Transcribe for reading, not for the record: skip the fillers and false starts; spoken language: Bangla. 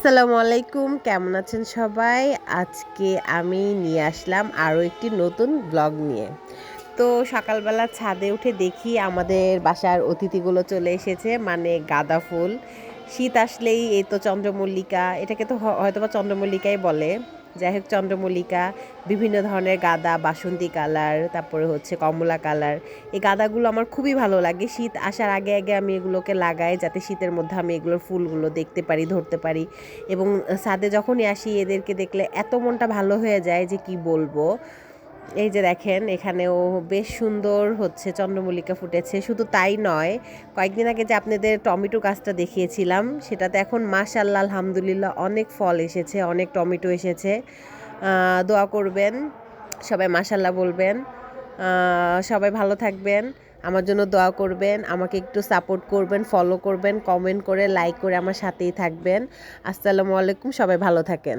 আসসালামু আলাইকুম, কেমন আছেন সবাই? আজকে আমি নিয়ে আসলাম আরও একটি নতুন ব্লগ নিয়ে। তো সকালবেলা ছাদে উঠে দেখি আমাদের বাসার অতিথিগুলো চলে এসেছে, মানে গাঁদা ফুল। শীত আসলেই এই তো চন্দ্রমল্লিকা, এটাকে তো হয়তোবা চন্দ্রমল্লিকাই বলে। যাই হোক, চন্দ্রমল্লিকা, বিভিন্ন ধরনের গাঁদা, বাসন্তী কালার, তারপরে হচ্ছে কমলা কালার। এই গাঁদাগুলো আমার খুবই ভালো লাগে। শীত আসার আগে আগে আমি এগুলোকে লাগাই, যাতে শীতের মধ্যে আমি এগুলোর ফুলগুলো দেখতে পারি, ধরতে পারি। এবং ছাদে যখনই আসি এদেরকে দেখলে এত মনটা ভালো হয়ে যায় যে কি বলবো। এই যে দেখেন, এখানেও বেশ সুন্দর হচ্ছে চন্দ্রমল্লিকা ফুটেছে। শুধু তাই নয়, কয়েকদিন আগে যে আপনাদের টমেটো গাছটা দেখিয়েছিলাম, সেটাতে এখন মাশাআল্লাহ আলহামদুলিল্লাহ অনেক ফল এসেছে, অনেক টমেটো এসেছে। দোয়া করবেন, সবাই মাশাআল্লাহ বলবেন। সবাই ভালো থাকবেন, আমার জন্য দোয়া করবেন, আমাকে একটু সাপোর্ট করবেন, ফলো করবেন, কমেন্ট করে, লাইক করে আমার সাথেই থাকবেন। আসসালামু আলাইকুম, সবাই ভালো থাকেন।